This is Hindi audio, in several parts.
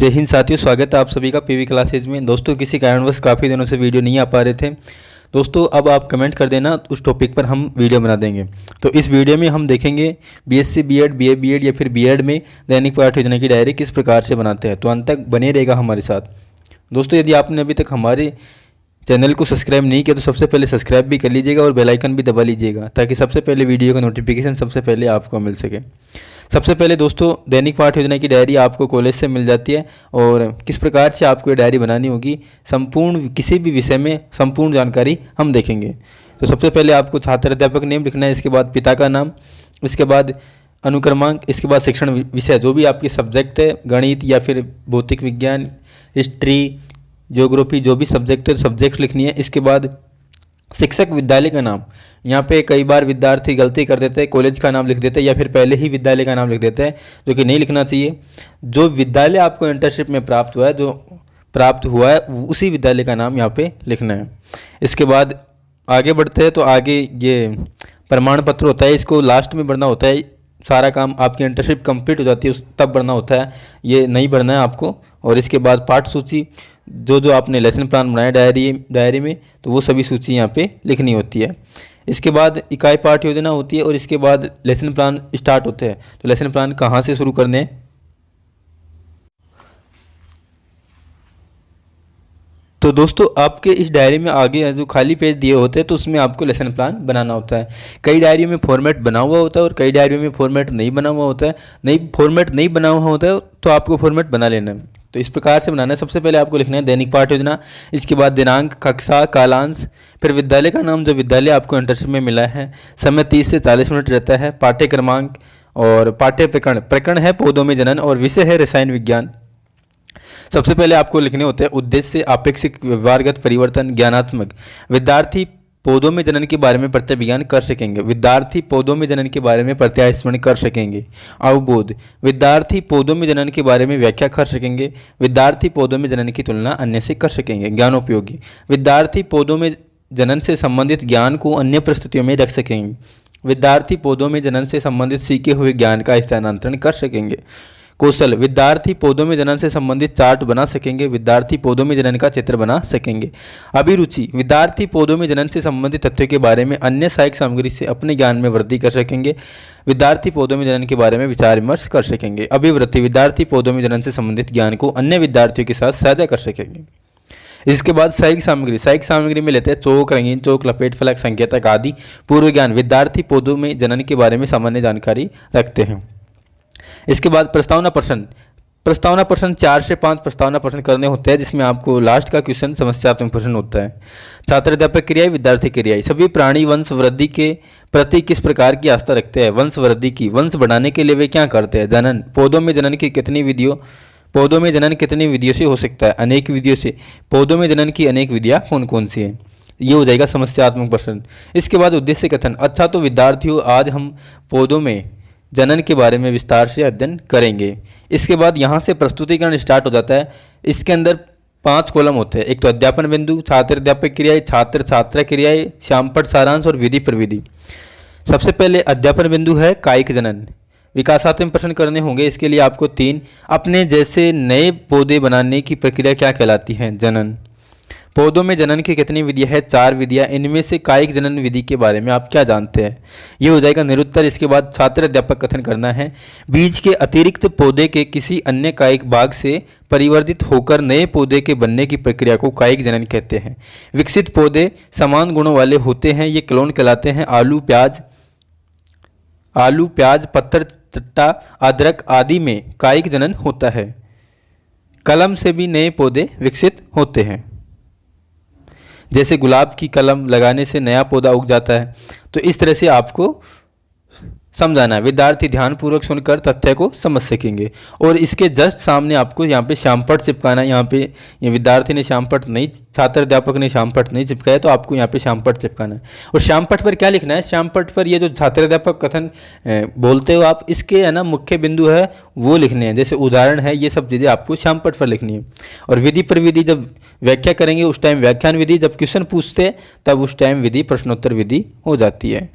जय हिंद साथियों, स्वागत है आप सभी का पीवी क्लासेज में। दोस्तों, किसी कारणवश काफ़ी दिनों से वीडियो नहीं आ पा रहे थे। दोस्तों, अब आप कमेंट कर देना, उस टॉपिक पर हम वीडियो बना देंगे। तो इस वीडियो में हम देखेंगे बीएससी बीएड, बीए बीएड या फिर बीएड में दैनिक पाठ योजना की डायरी किस प्रकार से बनाते हैं। तो अंत तक बने रहेगा हमारे साथ। दोस्तों, यदि आपने अभी तक हमारे चैनल को सब्सक्राइब नहीं किया तो सबसे पहले सब्सक्राइब भी कर लीजिएगा और बेल आइकन भी दबा लीजिएगा, ताकि सबसे पहले वीडियो का नोटिफिकेशन सबसे पहले आपको मिल सके। सबसे पहले दोस्तों, दैनिक पाठ योजना की डायरी आपको कॉलेज से मिल जाती है और किस प्रकार से आपको ये डायरी बनानी होगी, संपूर्ण किसी भी विषय में संपूर्ण जानकारी हम देखेंगे। तो सबसे पहले आपको छात्र अध्यापक नेम लिखना है, इसके बाद पिता का नाम, इसके बाद अनुक्रमांक, इसके बाद शिक्षण विषय जो भी आपके सब्जेक्ट है, गणित या फिर भौतिक विज्ञान, हिस्ट्री, ज्योग्राफी, जो भी सब्जेक्ट है सब्जेक्ट्स लिखनी है। इसके बाद शिक्षक विद्यालय का नाम, यहाँ पे कई बार विद्यार्थी गलती कर देते हैं, कॉलेज का नाम लिख देते हैं या फिर पहले ही विद्यालय का नाम लिख देते हैं, जो कि नहीं लिखना चाहिए। जो विद्यालय आपको इंटर्नशिप में प्राप्त हुआ है उसी विद्यालय का नाम यहाँ पे लिखना है। इसके बाद आगे बढ़ते हैं तो आगे ये प्रमाण पत्र होता है, इसको लास्ट में भरना होता है। सारा काम आपकी इंटर्नशिप कंप्लीट हो जाती है तब भरना होता है, ये नहीं भरना है आपको। और इसके बाद पाठ सूची, जो आपने लेसन प्लान बनाया डायरी में, तो वो सभी सूची यहाँ पे लिखनी होती है। इसके बाद इकाई पाठ योजना होती है और इसके बाद लेसन प्लान स्टार्ट होते हैं। तो लेसन प्लान कहाँ से शुरू करने हैं, तो दोस्तों आपके इस डायरी में आगे जो खाली पेज दिए होते हैं तो उसमें आपको लेसन प्लान बनाना होता है। कई डायरियों में फॉर्मेट बना हुआ होता है और कई डायरियों में फॉर्मेट नहीं बना हुआ होता है। फॉर्मेट नहीं बना हुआ होता है तो आपको फॉर्मेट बना लेना है। तो इस प्रकार से बनाना है। सबसे पहले आपको लिखना है दैनिक पाठ योजना, इसके बाद दिनांक, कक्षा, कालांश, फिर विद्यालय का नाम, जो विद्यालय आपको इंटर्नशिप में मिला है, समय 30 से 40 मिनट रहता है, पाठ्य क्रमांक और पाठ्य प्रकरण है पौधों में जनन और विषय है रसायन विज्ञान। सबसे पहले आपको लिखने होते हैं उद्देश्य, अपेक्षित, व्यवहारगत परिवर्तन, ज्ञानात्मक। विद्यार्थी पौधों में जनन के बारे में प्रत्यय ज्ञान कर सकेंगे। विद्यार्थी पौधों में जनन के बारे में प्रत्यय स्मरण कर सकेंगे। अवबोध, विद्यार्थी पौधों में जनन के बारे में व्याख्या कर सकेंगे। विद्यार्थी पौधों में जनन की तुलना अन्य से कर सकेंगे। ज्ञानोपयोगी, विद्यार्थी पौधों में जनन से संबंधित ज्ञान को अन्य परिस्थितियों में रख सकेंगे। विद्यार्थी पौधों में जनन से संबंधित सीखे हुए ज्ञान का स्थानांतरण कर सकेंगे। कौशल, विद्यार्थी पौधों में जनन से संबंधित चार्ट बना सकेंगे। विद्यार्थी पौधों में जनन का चित्र बना सकेंगे। अभिरुचि, विद्यार्थी पौधों में जनन से संबंधित तथ्यों के बारे में अन्य सहायक सामग्री से अपने ज्ञान में वृद्धि कर सकेंगे। विद्यार्थी पौधों में जनन के बारे में विचार विमर्श कर सकेंगे। अभिवृत्ति, विद्यार्थी पौधों में जनन से संबंधित ज्ञान को अन्य विद्यार्थियों के साथ साझा कर सकेंगे। इसके बाद सहायक सामग्री में लेते हैं चौक, रंगीन चौक, लपेट फलक, संकेतक आदि। पूर्व ज्ञान, विद्यार्थी पौधों में जनन के बारे में सामान्य जानकारी रखते हैं। इसके बाद प्रस्तावना प्रश्न 4 से 5 प्रस्तावना प्रश्न करने होते हैं, जिसमें आपको लास्ट का क्वेश्चन समस्यात्मक प्रश्न होता है। छात्र अध्यापक क्रियाएं, विद्यार्थी क्रियाएं। सभी प्राणी वंश वृद्धि के प्रति किस प्रकार की आस्था रखते हैं। वंश वृद्धि की, वंश बढ़ाने के लिए वे क्या करते हैं। जनन, पौधों में जनन की कितनी विधियों से हो सकता है। अनेक विधियों से। पौधों में जनन की अनेक विधियां कौन कौन सी हैं। ये हो जाएगा समस्यात्मक प्रश्न। इसके बाद उद्देश्य कथन। अच्छा तो विद्यार्थियों, आज हम पौधों में जनन के बारे में विस्तार से अध्ययन करेंगे। इसके बाद यहाँ से प्रस्तुतिकरण स्टार्ट हो जाता है। इसके अंदर 5 कॉलम होते हैं। एक तो अध्यापन बिंदु, छात्र अध्यापक क्रियाएं, छात्र छात्रा क्रियाएं, श्यामपट्ट सारांश और विधि प्रविधि। सबसे पहले अध्यापन बिंदु है कायिक जनन। विकासात्मक प्रश्न करने होंगे। इसके लिए आपको 3, अपने जैसे नए पौधे बनाने की प्रक्रिया क्या कहलाती है। जनन। पौधों में जनन की कितनी विधियां है। 4 विधियां। इनमें से कायिक जनन विधि के बारे में आप क्या जानते हैं। ये हो जाएगा निरुत्तर। इसके बाद छात्र अध्यापक कथन करना है। बीज के अतिरिक्त पौधे के किसी अन्य कायिक भाग से परिवर्तित होकर नए पौधे के बनने की प्रक्रिया को कायिक जनन कहते हैं। विकसित पौधे समान गुणों वाले होते हैं, ये क्लोन कहलाते हैं। आलू, प्याज, पत्थर चट्टा, अदरक आदि में कायिक जनन होता है। कलम से भी नए पौधे विकसित होते हैं। जैसे गुलाब की कलम लगाने से नया पौधा उग जाता है। तो इस तरह से आपको समझाना है। विद्यार्थी ध्यानपूर्वक सुनकर तथ्य को समझ सकेंगे। और इसके जस्ट सामने आपको यहाँ पे श्यामपट्ट चिपकाना है। यहाँ पे ये विद्यार्थी ने श्यामपट्ट नहीं, छात्र अध्यापक ने श्यामपट्ट नहीं चिपकाया, तो आपको यहाँ पे श्यामपट्ट चिपकाना है। और श्यामपट्ट पर क्या लिखना है। श्यामपट्ट पर ये जो छात्र अध्यापक कथन बोलते हो आप, इसके है ना मुख्य बिंदु है वो लिखने हैं। जैसे उदाहरण है, ये सब चीज़ें आपको श्यामपट्ट पर लिखनी है। और विधि प्रविधि, जब व्याख्या करेंगे उस टाइम व्याख्यान विधि, जब क्वेश्चन पूछते हैं तब उस टाइम विधि प्रश्नोत्तर विधि हो जाती है।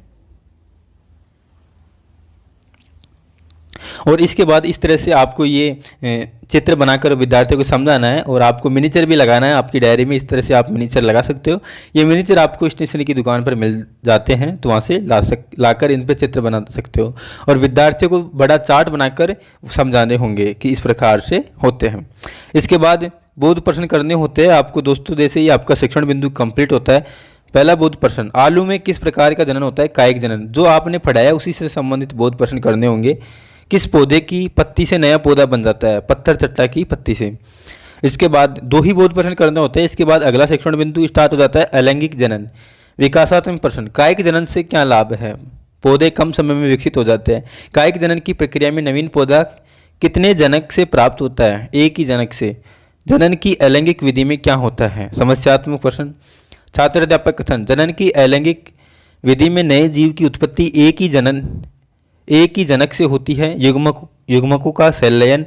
और इसके बाद इस तरह से आपको ये चित्र बनाकर विद्यार्थियों को समझाना है और आपको मिनीचर भी लगाना है आपकी डायरी में। इस तरह से आप मिनीचर लगा सकते हो। ये मिनीचर आपको स्टेशनरी की दुकान पर मिल जाते हैं, तो वहाँ से लाकर इन पर चित्र बना सकते हो और विद्यार्थियों को बड़ा चार्ट बनाकर समझाने होंगे कि इस प्रकार से होते हैं। इसके बाद बोध प्रश्न करने होते हैं आपको दोस्तों। जैसे ही आपका शिक्षण बिंदु कंप्लीट होता है, पहला बोध प्रश्न, आलू में किस प्रकार का जनन होता है? कायिक जनन। जो आपने पढ़ाया उसी से संबंधित बोध प्रश्न करने होंगे। किस पौधे की पत्ती से नया पौधा बन जाता है? पत्थर चट्टा की पत्ती से। इसके बाद 2 ही बोध प्रश्न करने होते हैं। इसके बाद अगला शिक्षण बिंदु स्टार्ट हो जाता है अलैंगिक जनन। विकासात्मक प्रश्न, कायिक जनन से क्या लाभ है? पौधे कम समय में विकसित हो जाते हैं। कायिक जनन की प्रक्रिया में नवीन पौधा कितने जनक से प्राप्त होता है? एक ही जनक से। जनन की अलैंगिक विधि में क्या होता है? समस्यात्मक प्रश्न। छात्र अध्यापक कथन, जनन की अलैंगिक विधि में नए जीव की उत्पत्ति एक ही जनक से होती है। युग्मकों का संलयन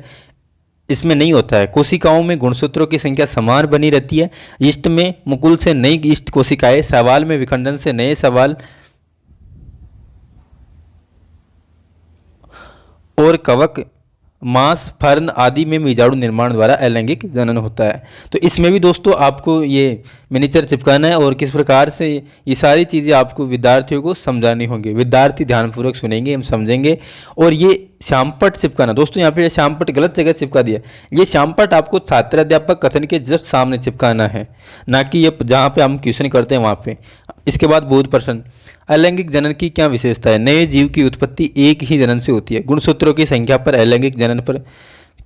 इसमें नहीं होता है। कोशिकाओं में गुणसूत्रों की संख्या समान बनी रहती है। यीस्ट में मुकुल से नई यीस्ट कोशिकाएं, शैवाल में विखंडन से नए शैवाल और कवक, मांस, फर्न आदि में बीजाणु निर्माण द्वारा अलैंगिक जनन होता है। तो इसमें भी दोस्तों आपको ये मिनीचर चिपकाना है और किस प्रकार से ये सारी चीज़ें आपको विद्यार्थियों को समझानी होंगी। विद्यार्थी ध्यानपूर्वक सुनेंगे, हम समझेंगे। और ये श्यामपट्ट चिपकाना दोस्तों, यहाँ पे श्यामपट्ट गलत जगह चिपका दिया। ये श्यामपट्ट आपको छात्र अध्यापक कथन के जस्ट सामने चिपकाना है, ना कि ये जहाँ पे हम क्वेश्चन करते हैं वहाँ पे। इसके बाद बोध प्रश्न, अलैंगिक जनन की क्या विशेषता है? नए जीव की उत्पत्ति एक ही जनन से होती है। गुणसूत्रों की संख्या पर अलैंगिक जनन पर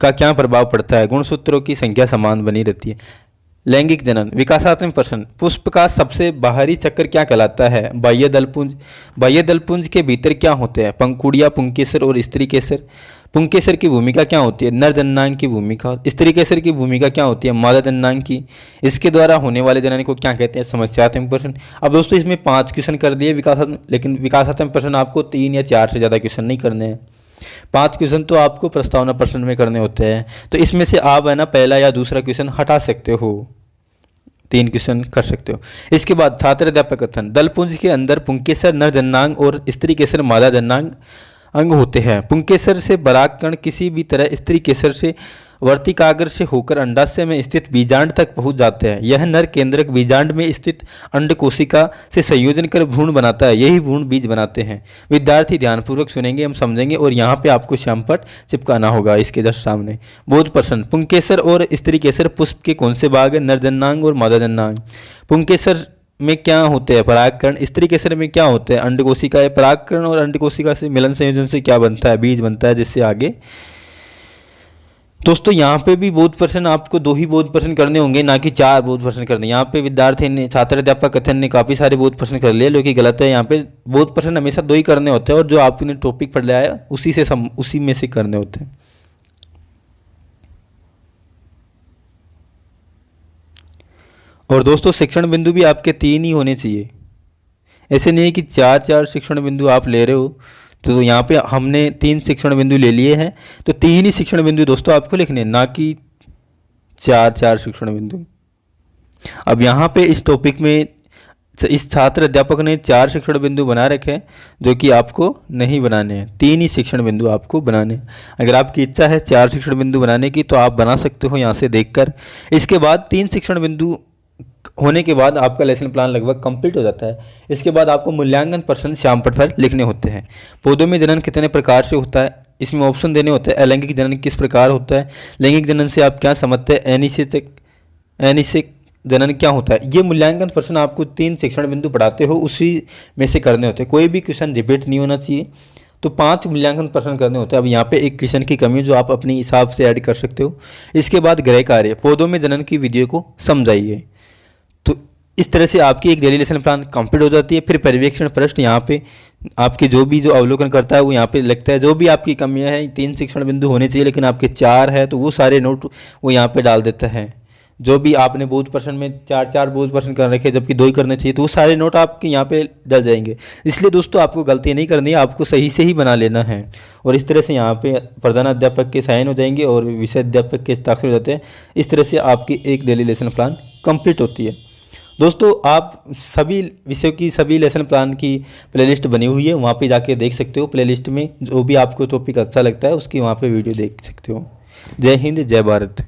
का क्या प्रभाव पड़ता है? गुणसूत्रों की संख्या समान बनी रहती है। लैंगिक जनन। विकासात्मक प्रश्न, पुष्प का सबसे बाहरी चक्र क्या कहलाता है? बाह्य दलपुंज। बाह्य दलपुंज के भीतर क्या होते हैं? पंखुड़ियाँ, पुंकेसर और स्त्री केसर। पुंकेसर की भूमिका क्या होती है? नर जननांग की भूमिका। स्त्री केसर की भूमिका क्या होती है? मादा जननांग की। इसके द्वारा होने वाले जनन को क्या कहते हैं? समस्यात्मक प्रश्न। अब दोस्तों इसमें 5 क्वेश्चन कर दिए विकासात्मक, लेकिन विकासात्मक प्रश्न आपको 3 या 4 से ज़्यादा क्वेश्चन नहीं करने हैं। 5 क्वेश्चन तो आपको प्रस्तावना प्रश्न में करने होते हैं। तो इसमें से आप है ना पहला या दूसरा क्वेश्चन हटा सकते हो, 3 क्वेश्चन कर सकते हो। इसके बाद छात्र अध्यापक कथन, दलपुंज के अंदर पुंकेसर नर जननांग और स्त्री केसर मादा जननांग अंग होते हैं। पुंकेसर से परागकण किसी भी तरह स्त्री केसर से वर्तिकाग्र से होकर अंडाशय में स्थित बीजांड तक पहुंच जाते हैं। यह नर केंद्रक बीजांड में स्थित अंड कोशिका से संयोजन कर भ्रूण बनाता है। यही भ्रूण बीज बनाते हैं। विद्यार्थी ध्यानपूर्वक सुनेंगे, हम समझेंगे और यहाँ पे आपको श्यामपट्ट चिपकाना होगा इसके जस्ट सामने। बोध प्रश्न, पुंकेसर और स्त्री केसर पुष्प के कौन से भाग है? नर जननांग और मादा जननांग। पुंकेसर में क्या होते हैं? परागकण। स्त्री केसर में क्या होते हैं? अंड कोशिका है। परागकण और अंड कोशिका से मिलन संयोजन से क्या बनता है? बीज बनता है, जिससे आगे। दोस्तों यहाँ पे भी बोध प्रश्न आपको 2 ही बोध प्रश्न करने होंगे, ना कि 4 बोध प्रश्न करने। यहाँ पे विद्यार्थी ने, छात्र अध्यापक कथन ने काफ़ी सारे बोध प्रश्न कर लिए, जो कि गलत है। यहाँ पे बोध प्रश्न हमेशा 2 ही करने होते हैं और जो आपने टॉपिक पढ़ लिया है उसी में से करने होते हैं। और दोस्तों शिक्षण बिंदु भी आपके 3 ही होने चाहिए। ऐसे नहीं है कि 4 शिक्षण बिंदु आप ले रहे हो। तो यहाँ पे हमने 3 शिक्षण बिंदु ले लिए हैं, तो 3 ही शिक्षण बिंदु दोस्तों आपको लिखने हैं, ना कि 4 शिक्षण बिंदु। अब यहाँ पे इस टॉपिक में इस छात्र अध्यापक ने 4 शिक्षण बिंदु बना रखे हैं, जो कि आपको नहीं बनाने हैं। 3 ही शिक्षण बिंदु आपको बनाने हैं। अगर आपकी इच्छा है 4 शिक्षण बिंदु बनाने की तो आप बना सकते हो यहाँ से देखकर। इसके बाद 3 शिक्षण बिंदु होने के बाद आपका लेसन प्लान लगभग कंप्लीट हो जाता है। इसके बाद आपको मूल्यांकन प्रश्न श्यामपट्ट पर लिखने होते हैं। पौधों में जनन कितने प्रकार से होता है? इसमें ऑप्शन देने होते हैं। अलैंगिक जनन किस प्रकार होता है? लैंगिक जनन से आप क्या समझते हैं? अनिषेक जनन क्या होता है? ये मूल्यांकन प्रश्न आपको 3 शिक्षण बिंदु पढ़ाते हो उसी में से करने होते हैं। कोई भी क्वेश्चन रिपीट नहीं होना चाहिए। तो 5 मूल्यांकन प्रश्न करने होते हैं। अब यहाँ पे एक क्वेश्चन की कमी है जो आप अपने हिसाब से ऐड कर सकते हो। इसके बाद गृह कार्य, पौधों में जनन की विधियों को समझाइए। तो इस तरह से आपकी एक डेली लेसन प्लान कंप्लीट हो जाती है। फिर पर्यवेक्षण प्रश्न, यहाँ पे आपके जो अवलोकन करता है वो यहाँ पे लिखता है। जो भी आपकी कमियां हैं, 3 शिक्षण बिंदु होने चाहिए लेकिन आपके 4 है, तो वो सारे नोट वो यहाँ पे डाल देता है। जो भी आपने बोध प्रश्न में 4 बोध प्रश्न कर रखे जबकि 2 ही करने चाहिए, तो वो सारे नोट आपके यहाँ पे डल जाएंगे। इसलिए दोस्तों आपको गलती नहीं करनी है, आपको सही से ही बना लेना है। और इस तरह से यहाँ पे प्रधान अध्यापक के साइन हो जाएंगे और विषय अध्यापक के हस्ताक्षर हो जाते हैं। इस तरह से आपकी एक डेली लेसन प्लान कंप्लीट होती है। दोस्तों आप सभी विषयों की सभी लेसन प्लान की प्लेलिस्ट बनी हुई है, वहाँ पे जाके देख सकते हो। प्लेलिस्ट में जो भी आपको टॉपिक अच्छा लगता है उसकी वहाँ पे वीडियो देख सकते हो। जय हिंद, जय भारत।